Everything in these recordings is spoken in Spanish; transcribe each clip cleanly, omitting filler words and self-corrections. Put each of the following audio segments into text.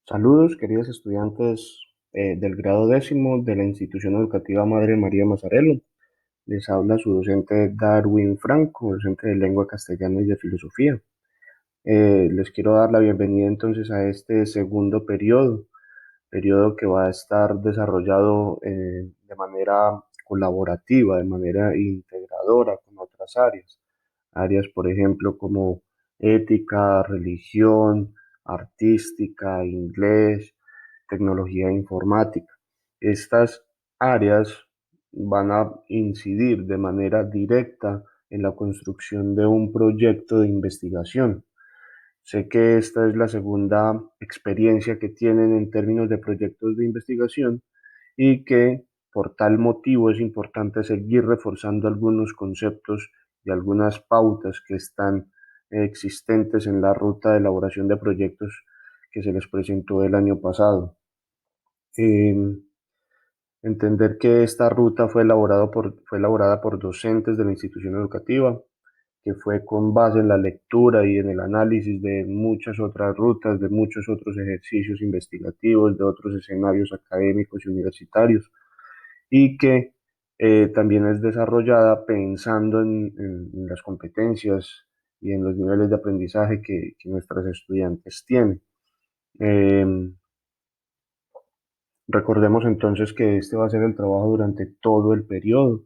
Saludos, queridos estudiantes del grado décimo de la institución educativa Madre María Mazzarello. Les habla su docente Darwin Franco, docente de lengua castellana y de filosofía. Les quiero dar la bienvenida entonces a este segundo periodo que va a estar desarrollado de manera colaborativa, de manera integradora con otras áreas, por ejemplo, como ética, religión, artística, inglés, tecnología e informática. Estas áreas van a incidir de manera directa en la construcción de un proyecto de investigación. Sé que esta es la segunda experiencia que tienen en términos de proyectos de investigación y que por tal motivo es importante seguir reforzando algunos conceptos y algunas pautas que están existentes en la ruta de elaboración de proyectos que se les presentó el año pasado. Eh, Entender que esta ruta fue elaborada por docentes de la institución educativa, que fue con base en la lectura y en el análisis de muchas otras rutas, de muchos otros ejercicios investigativos, de otros escenarios académicos y universitarios, y que también es desarrollada pensando en las competencias y en los niveles de aprendizaje que nuestros estudiantes tienen. Eh, Recordemos entonces que este va a ser el trabajo durante todo el periodo.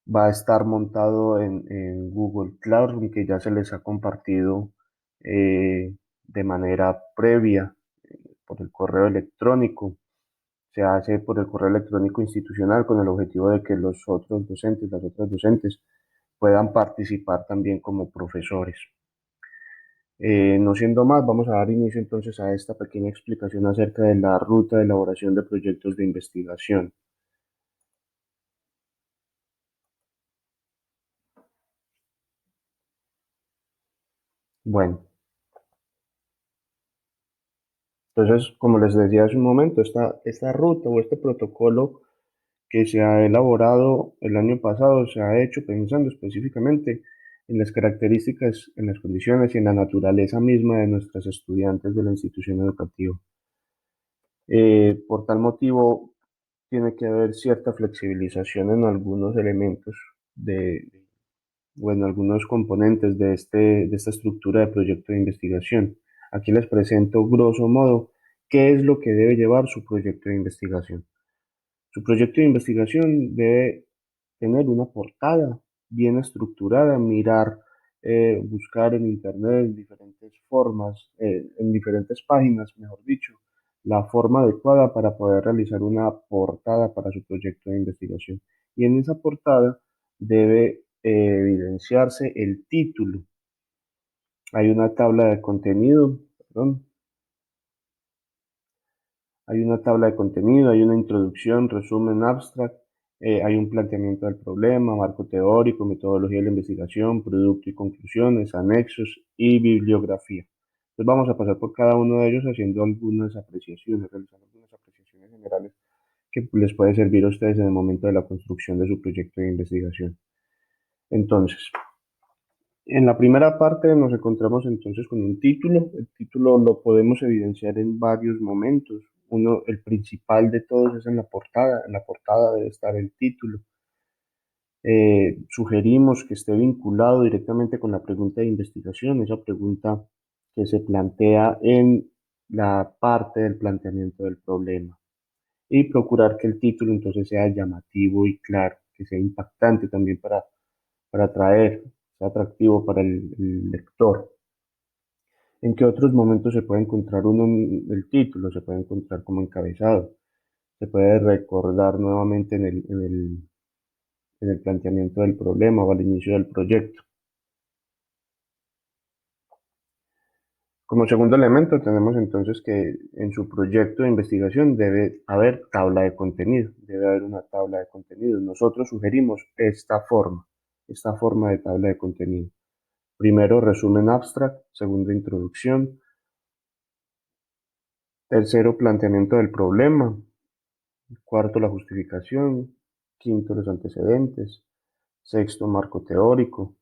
Va a estar montado en Google Classroom, que ya se les ha compartido de manera previa por el correo electrónico. Se hace por el correo electrónico institucional con el objetivo de que los otros docentes, las otras docentes, puedan participar también como profesores. No siendo más, vamos a dar inicio entonces a esta pequeña explicación acerca de la ruta de elaboración de proyectos de investigación. Bueno, entonces, como les decía hace un momento, esta ruta o este protocolo que se ha elaborado el año pasado se ha hecho pensando específicamente en las características, en las condiciones y en la naturaleza misma de nuestros estudiantes de la institución educativa. Por tal motivo, tiene que haber cierta flexibilización en algunos elementos o en algunos componentes de esta estructura de proyecto de investigación. Aquí les presento, grosso modo, qué es lo que debe llevar su proyecto de investigación. Su proyecto de investigación debe tener una portada bien estructurada, mirar, buscar en Internet en diferentes formas, en diferentes páginas, mejor dicho, la forma adecuada para poder realizar una portada para su proyecto de investigación. Y en esa portada debe evidenciarse el título. Hay una tabla de contenido, perdón, hay una tabla de contenido, hay una introducción, resumen, abstract, hay un planteamiento del problema, marco teórico, metodología de la investigación, producto y conclusiones, anexos y bibliografía. Entonces vamos a pasar por cada uno de ellos haciendo algunas apreciaciones, realizando algunas apreciaciones generales que les puede servir a ustedes en el momento de la construcción de su proyecto de investigación. Entonces, en la primera parte nos encontramos entonces con un título. El título lo podemos evidenciar en varios momentos. Uno, el principal de todos es en la portada. En la portada debe estar el título. Sugerimos que esté vinculado directamente con la pregunta de investigación, esa pregunta que se plantea en la parte del planteamiento del problema. Y procurar que el título entonces sea llamativo y claro, que sea impactante también para atraer, sea atractivo para el lector. ¿En qué otros momentos se puede encontrar uno en el título? Se puede encontrar como encabezado. Se puede recordar nuevamente en el planteamiento del problema o al inicio del proyecto. Como segundo elemento, tenemos entonces que en su proyecto de investigación debe haber tabla de contenido. Debe haber una tabla de contenido. Nosotros sugerimos esta forma de tabla de contenido. Primero, resumen abstract. Segundo, introducción. Tercero, planteamiento del problema. Cuarto, la justificación. Quinto, los antecedentes. Sexto, marco teórico.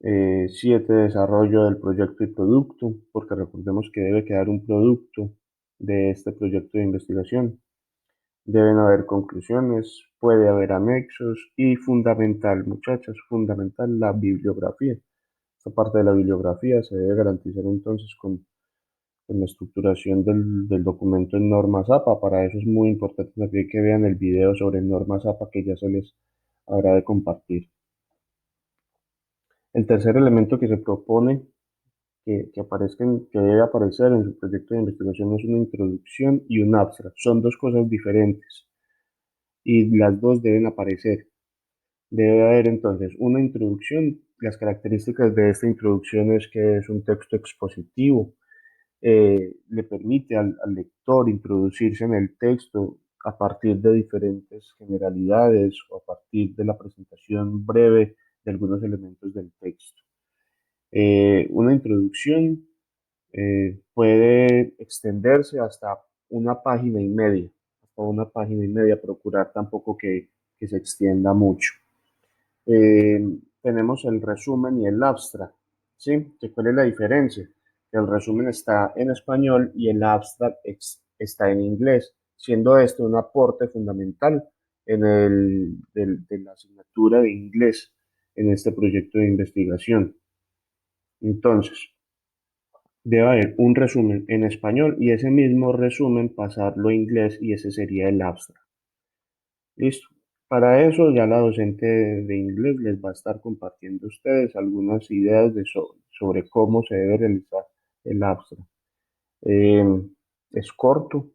7, desarrollo del proyecto y producto, porque recordemos que debe quedar un producto de este proyecto de investigación. Deben haber conclusiones, puede haber anexos y fundamental, muchachos, fundamental la bibliografía. Esta parte de la bibliografía se debe garantizar entonces con la estructuración del documento en normas APA. Para eso es muy importante también que vean el video sobre normas APA que ya se les habrá de compartir. El tercer elemento que se propone que debe aparecer en su proyecto de investigación es una introducción y un abstract. Son dos cosas diferentes y las dos deben aparecer. Debe haber entonces una introducción. Las características de esta introducción es que es un texto expositivo, le permite al lector introducirse en el texto a partir de diferentes generalidades o a partir de la presentación breve de algunos elementos del texto. Una introducción puede extenderse hasta una página y media, hasta una página y media, procurar tampoco que se extienda mucho. Eh, Tenemos el resumen y el abstract, ¿sí? ¿Cuál es la diferencia? El resumen está en español y el abstract está en inglés, siendo este un aporte fundamental de la asignatura de inglés en este proyecto de investigación. Entonces, debe haber un resumen en español y ese mismo resumen pasarlo a inglés y ese sería el abstract. Listo. Para eso ya la docente de inglés les va a estar compartiendo a ustedes algunas ideas sobre cómo se debe realizar el abstract. Eh, es corto,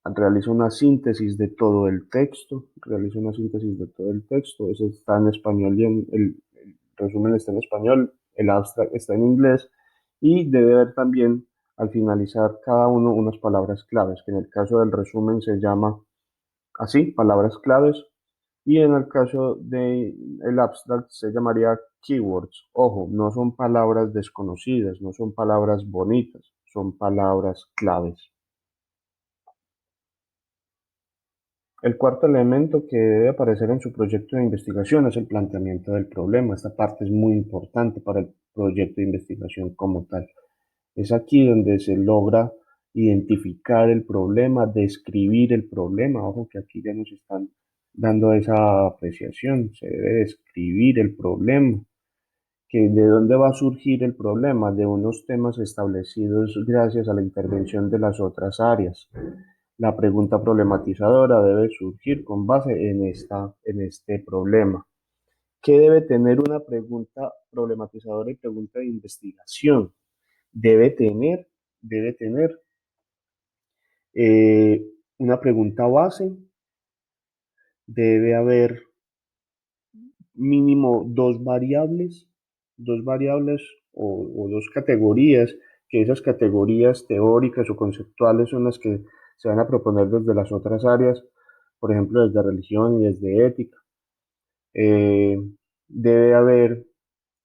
realiza una síntesis de todo el texto, realiza una síntesis de todo el texto, eso está en español y el resumen está en español, el abstract está en inglés y debe haber también al finalizar cada uno unas palabras claves, que en el caso del resumen se llama así, palabras claves, y en el caso del abstract se llamaría keywords. Ojo, no son palabras desconocidas, no son palabras bonitas, son palabras claves. El cuarto elemento que debe aparecer en su proyecto de investigación es el planteamiento del problema. Esta parte es muy importante para el proyecto de investigación como tal. Es aquí donde se logra identificar el problema, describir el problema. Ojo que aquí ya nos están dando esa apreciación. Se debe describir el problema, que de dónde va a surgir el problema, de unos temas establecidos gracias a la intervención de las otras áreas. La pregunta problematizadora debe surgir con base en este problema. ¿Qué debe tener una pregunta problematizadora y pregunta de investigación? Debe tener, debe tener eh, una pregunta base, debe haber mínimo dos variables o dos categorías, que esas categorías teóricas o conceptuales son las que se van a proponer desde las otras áreas, por ejemplo, desde religión y desde ética. Eh, Debe haber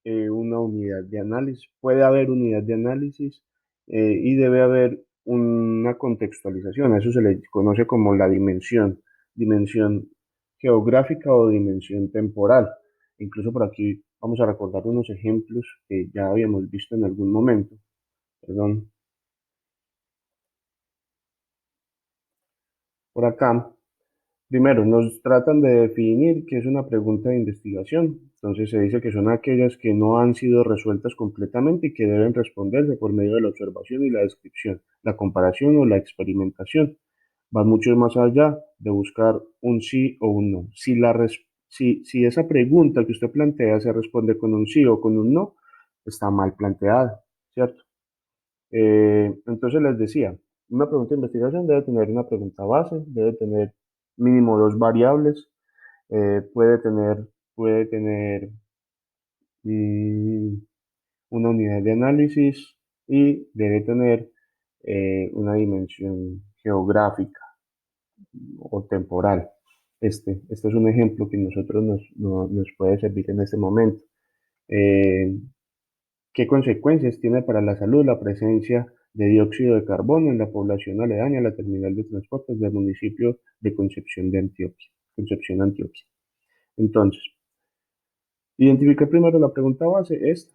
una unidad de análisis, puede haber unidad de análisis y debe haber una contextualización, a eso se le conoce como la dimensión geográfica o dimensión temporal. Incluso por aquí vamos a recordar unos ejemplos que ya habíamos visto en algún momento. Perdón, por acá. Primero, nos tratan de definir qué es una pregunta de investigación. Entonces se dice que son aquellas que no han sido resueltas completamente y que deben responderse por medio de la observación y la descripción, la comparación o la experimentación. Va mucho más allá de buscar un sí o un no. Si esa pregunta que usted plantea se responde con un sí o con un no, está mal planteada, ¿cierto? Entonces les decía, una pregunta de investigación debe tener una pregunta base, debe tener mínimo dos variables, puede tener mm, una unidad de análisis y debe tener una dimensión geográfica o temporal. Este es un ejemplo que nosotros nos puede servir en este momento. Eh, ¿Qué consecuencias tiene para la salud la presencia de dióxido de carbono en la población aledaña a la terminal de transportes del municipio de Concepción de Antioquia? Concepción, Antioquia. Entonces, Identificar primero la pregunta base, esta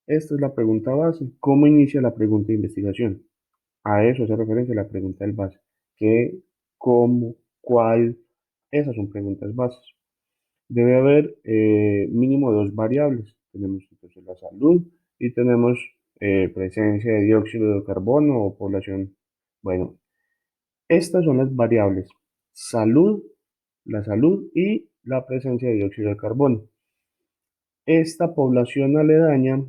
es la pregunta base. ¿Cómo inicia la pregunta de investigación? A eso hace referencia la pregunta del base. ¿Qué, cómo, cuál? Esas son preguntas bases. Debe haber mínimo dos variables. Tenemos entonces la salud y tenemos presencia de dióxido de carbono o población. Bueno, estas son las variables. Salud, la salud y la presencia de dióxido de carbono. Esta población aledaña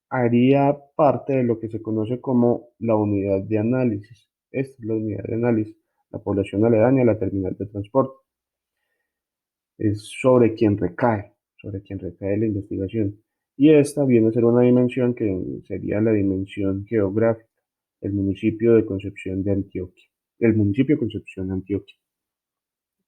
haría parte de lo que se conoce como la unidad de análisis. Esta es la unidad de análisis, la población aledaña a la terminal de transporte. Es sobre quien recae la investigación. Y esta viene a ser una dimensión que sería la dimensión geográfica, el municipio de Concepción de Antioquia. El municipio de Concepción de Antioquia.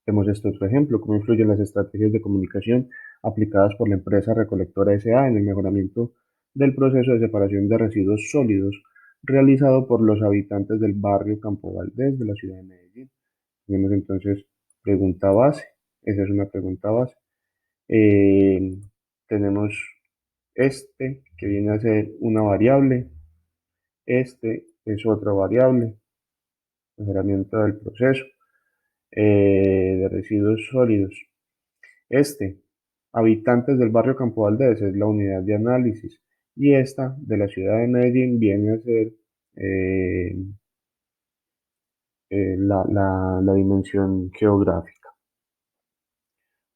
Vemos este otro ejemplo, cómo influyen las estrategias de comunicación aplicadas por la empresa recolectora SA en el mejoramiento del proceso de separación de residuos sólidos realizado por los habitantes del barrio Campo Valdés de la ciudad de Medellín. Tenemos entonces pregunta base, esa es una pregunta base. Eh, tenemos este que viene a ser una variable, este es otra variable, mejoramiento del proceso de residuos sólidos. Este, habitantes del barrio Campo Valdés, es la unidad de análisis. Y esta, de la ciudad de Medellín, viene a ser eh, la dimensión geográfica.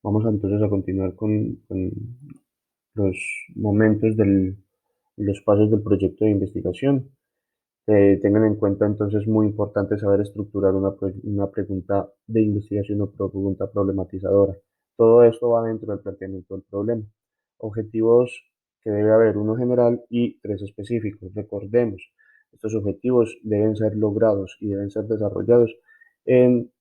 Vamos entonces a continuar con los momentos los pasos del proyecto de investigación. Tengan en cuenta entonces muy importante saber estructurar una pregunta de investigación o pregunta problematizadora. Todo esto va dentro del planteamiento del problema. Objetivos que debe haber, uno general y tres específicos. Recordemos, estos objetivos deben ser logrados y deben ser desarrollados en,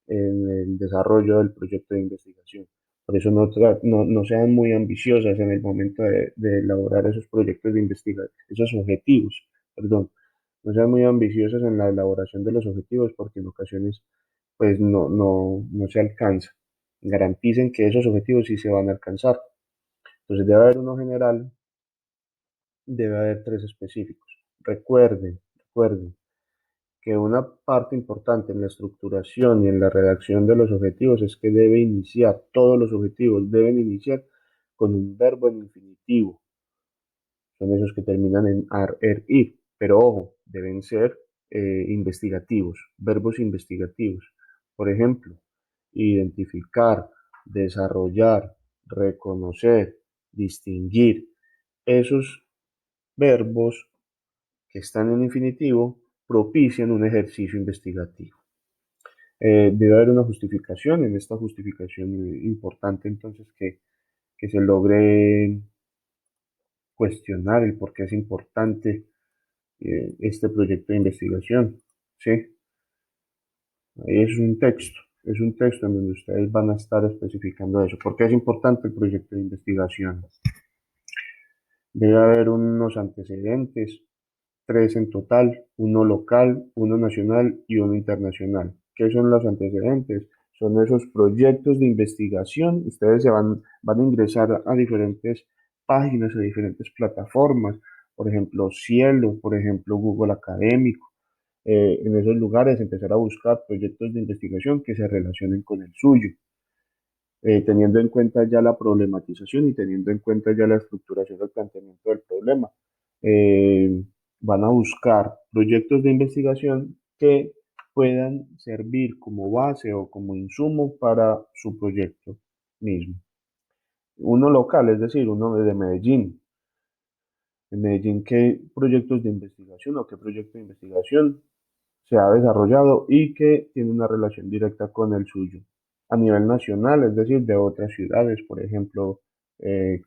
en el desarrollo del proyecto de investigación. Por eso no sean muy ambiciosas en el momento de elaborar esos proyectos de investigación, esos objetivos, perdón. No sean muy ambiciosas en la elaboración de los objetivos porque en ocasiones pues no se alcanza. Garanticen que esos objetivos sí se van a alcanzar. Entonces debe haber uno general, debe haber tres específicos. Recuerden que una parte importante en la estructuración y en la redacción de los objetivos es que debe iniciar, todos los objetivos deben iniciar con un verbo en infinitivo. Son esos que terminan en ar, er, ir. Pero ojo, deben ser investigativos, verbos investigativos. Por ejemplo, identificar, desarrollar, reconocer, distinguir. Esos verbos que están en infinitivo propician un ejercicio investigativo. Debe haber una justificación, en esta justificación importante entonces que se logre cuestionar el por qué es importante este proyecto de investigación. ¿Sí? Ahí es un texto en donde ustedes van a estar especificando eso. ¿Por qué es importante el proyecto de investigación? Debe haber unos antecedentes, tres en total, uno local, uno nacional y uno internacional. ¿Qué son los antecedentes? Son esos proyectos de investigación. Ustedes van a ingresar a diferentes páginas, a diferentes plataformas, por ejemplo, Cielo, por ejemplo, Google Académico. En esos lugares empezar a buscar proyectos de investigación que se relacionen con el suyo, teniendo en cuenta ya la problematización y teniendo en cuenta ya la estructuración del planteamiento del problema. Eh, Van a buscar proyectos de investigación que puedan servir como base o como insumo para su proyecto mismo. Uno local, es decir, uno de Medellín. En Medellín, ¿qué proyectos de investigación o qué proyecto de investigación se ha desarrollado y que tiene una relación directa con el suyo? A nivel nacional, es decir, de otras ciudades, por ejemplo,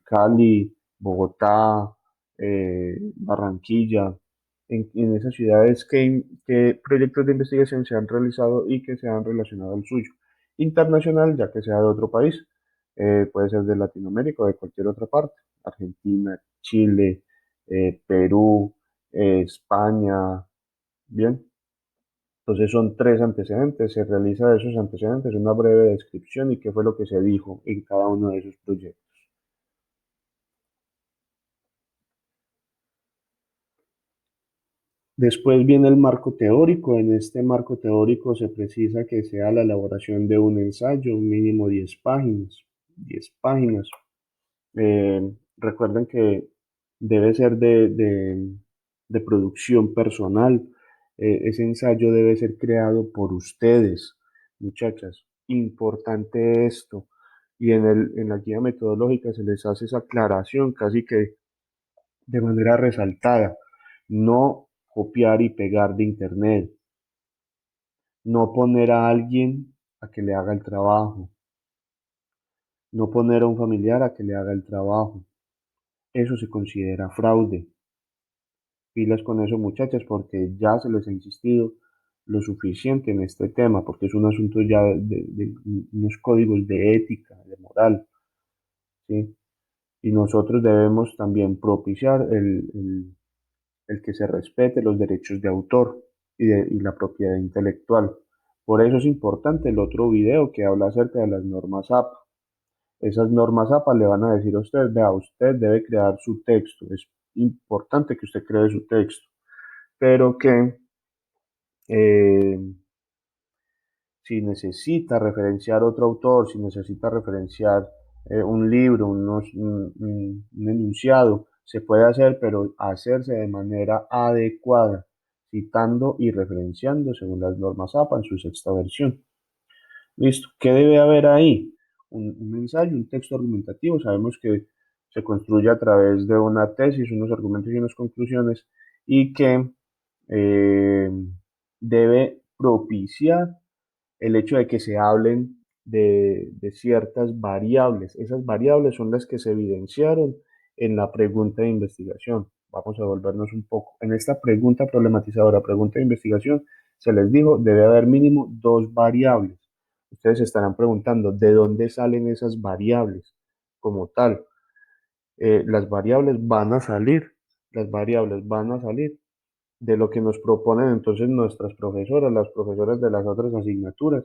Cali, Bogotá, Barranquilla, en esas ciudades que proyectos de investigación se han realizado y que se han relacionado al suyo. Internacional, ya que sea de otro país, puede ser de Latinoamérica o de cualquier otra parte, Argentina, Chile, Perú, España, bien. Entonces son tres antecedentes, se realiza de esos antecedentes una breve descripción y qué fue lo que se dijo en cada uno de esos proyectos. Después viene el marco teórico. En este marco teórico se precisa que sea la elaboración de un ensayo, un mínimo 10 páginas. 10 páginas. Recuerden que debe ser de producción personal. Ese ensayo debe ser creado por ustedes, muchachas. Importante esto. Y en la guía metodológica se les hace esa aclaración casi que de manera resaltada. No copiar y pegar de internet. No poner a alguien a que le haga el trabajo. No poner a un familiar a que le haga el trabajo. Eso se considera fraude. Pilas con eso, muchachas, porque ya se les ha insistido lo suficiente en este tema, porque es un asunto ya de unos códigos de ética, de moral, ¿sí? Y nosotros debemos también propiciar el que se respete los derechos de autor y la propiedad intelectual. Por eso es importante el otro video que habla acerca de las normas APA. Esas normas APA le van a decir a usted, vea, usted debe crear su texto. Es importante que usted cree su texto, pero que eh, si necesita referenciar otro autor, si necesita referenciar un libro, un enunciado, se puede hacer, pero hacerse de manera adecuada, citando y referenciando según las normas APA en su sexta versión. Listo. ¿Qué debe haber ahí? Un ensayo, un texto argumentativo. Sabemos que se construye a través de una tesis, unos argumentos y unas conclusiones, y que eh, debe propiciar el hecho de que se hablen de ciertas variables. Esas variables son las que se evidenciaron en la pregunta de investigación. Vamos a volvernos un poco. En esta pregunta problematizadora, pregunta de investigación, se les dijo, debe haber mínimo dos variables. Ustedes se estarán preguntando, ¿de dónde salen esas variables como tal? Las variables van a salir, las variables van a salir de lo que nos proponen entonces nuestras profesoras, las profesoras de las otras asignaturas,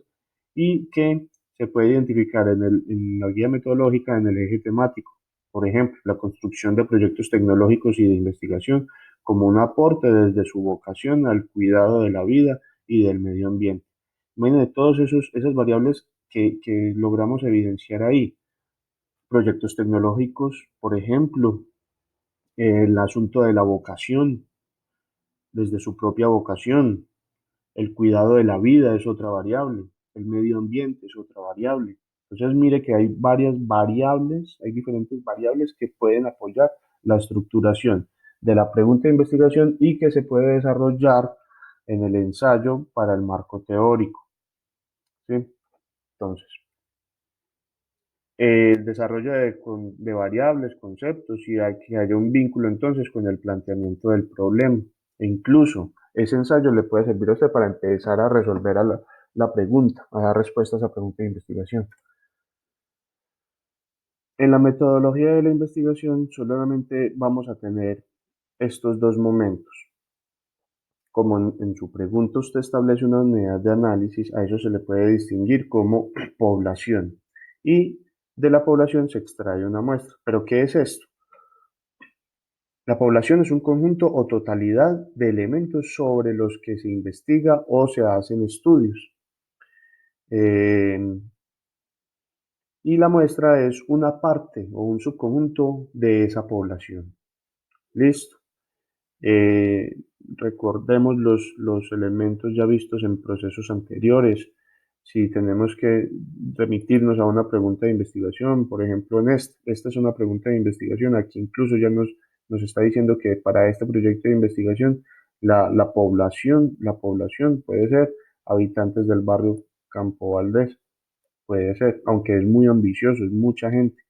y que se puede identificar en la guía metodológica en el eje temático. Por ejemplo, la construcción de proyectos tecnológicos y de investigación como un aporte desde su vocación al cuidado de la vida y del medio ambiente. Imagínense todas esas variables que logramos evidenciar ahí. Proyectos tecnológicos, por ejemplo, el asunto de la vocación, desde su propia vocación. El cuidado de la vida es otra variable, el medio ambiente es otra variable. Entonces, mire que hay varias variables, hay diferentes variables que pueden apoyar la estructuración de la pregunta de investigación y que se puede desarrollar en el ensayo para el marco teórico, ¿sí? Entonces, el desarrollo de variables, conceptos y que haya un vínculo entonces con el planteamiento del problema. E incluso ese ensayo le puede servir a usted para empezar a resolver la pregunta, a dar respuestas a pregunta de investigación. En la metodología de la investigación solamente vamos a tener estos dos momentos. Como en su pregunta usted establece una unidad de análisis, a eso se le puede distinguir como población. Y de la población se extrae una muestra. ¿Pero qué es esto? La población es un conjunto o totalidad de elementos sobre los que se investiga o se hacen estudios. Eh, y la muestra es una parte o un subconjunto de esa población. Listo. Eh, Recordemos los elementos ya vistos en procesos anteriores. Si tenemos que remitirnos a una pregunta de investigación, por ejemplo, esta es una pregunta de investigación, aquí incluso ya nos está diciendo que para este proyecto de investigación la población puede ser habitantes del barrio Campo Valdés, puede ser, aunque es muy ambicioso, es mucha gente.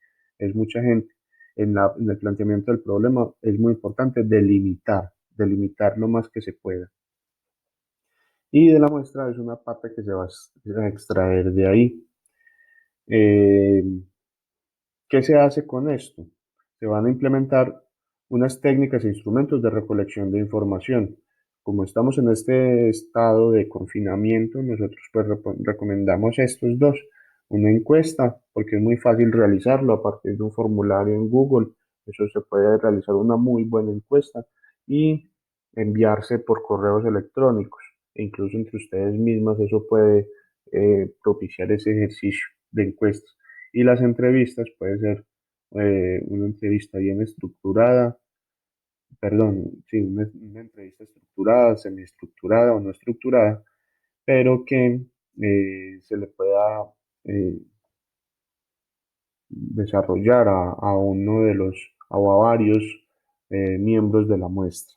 En el planteamiento del problema es muy importante delimitar lo más que se pueda. Y de la muestra es una parte que se va a extraer de ahí. Eh, ¿Qué se hace con esto? Se van a implementar unas técnicas e instrumentos de recolección de información. Como estamos en este estado de confinamiento, nosotros pues recomendamos estos dos. Una encuesta, porque es muy fácil realizarlo a partir de un formulario en Google. Eso se puede realizar una muy buena encuesta. Y enviarse por correos electrónicos. E incluso entre ustedes mismas eso puede propiciar ese ejercicio de encuestas. Y las entrevistas puede ser una entrevista bien estructurada, perdón, sí, una entrevista estructurada, semiestructurada o no estructurada, pero que se le pueda eh, desarrollar a uno de los o a varios miembros de la muestra.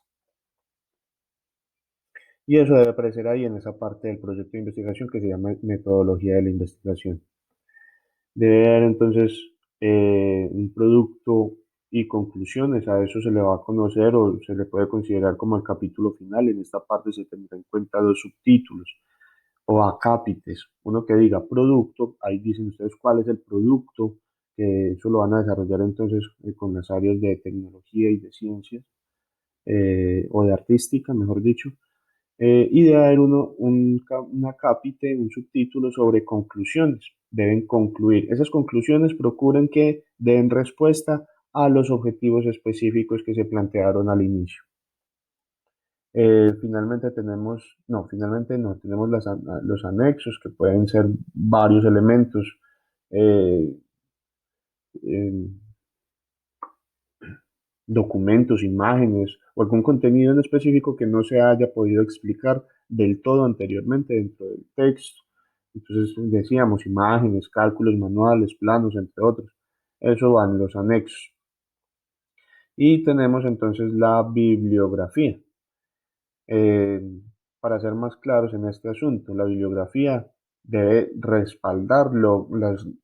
Y eso debe aparecer ahí en esa parte del proyecto de investigación que se llama metodología de la investigación. Debe haber entonces un producto y conclusiones. A eso se le va a conocer o se le puede considerar como el capítulo final. En esta parte se tendrá en cuenta dos subtítulos o acápites. Uno que diga producto, ahí dicen ustedes cuál es el producto, que eso lo van a desarrollar entonces con las áreas de tecnología y de ciencias, o de artística, mejor dicho. Y debe haber un acápite, un subtítulo sobre conclusiones. Deben concluir. Esas conclusiones procuren que den respuesta a los objetivos específicos que se plantearon al inicio. Finalmente no, tenemos los anexos que pueden ser varios elementos, eh, eh, documentos, imágenes o algún contenido en específico que no se haya podido explicar del todo anteriormente dentro del texto. Entonces decíamos imágenes, cálculos manuales, planos, entre otros. Eso van los anexos. Y tenemos entonces la bibliografía. Eh, para ser más claros en este asunto, la bibliografía debe respaldar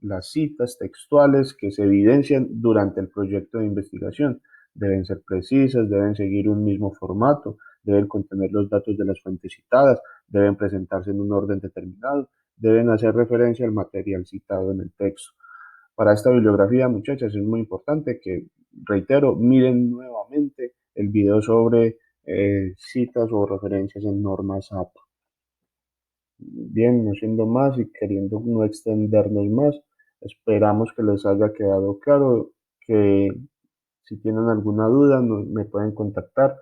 las citas textuales que se evidencian durante el proyecto de investigación. Deben ser precisas, deben seguir un mismo formato, deben contener los datos de las fuentes citadas, deben presentarse en un orden determinado, deben hacer referencia al material citado en el texto. Para esta bibliografía, muchachas, es muy importante que, reitero, miren nuevamente el video sobre citas o referencias en normas APA. Bien, no siendo más y queriendo no extendernos más, esperamos que les haya quedado claro que si tienen alguna duda me pueden contactar.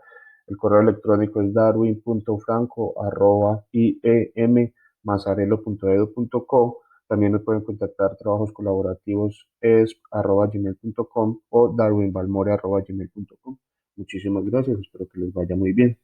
El correo electrónico es darwin.franco@iemmasarelo.edu.co. También me pueden contactar trabajos colaborativos es@gmail.com o darwinbalmore@gmail.com. Muchísimas gracias, espero que les vaya muy bien.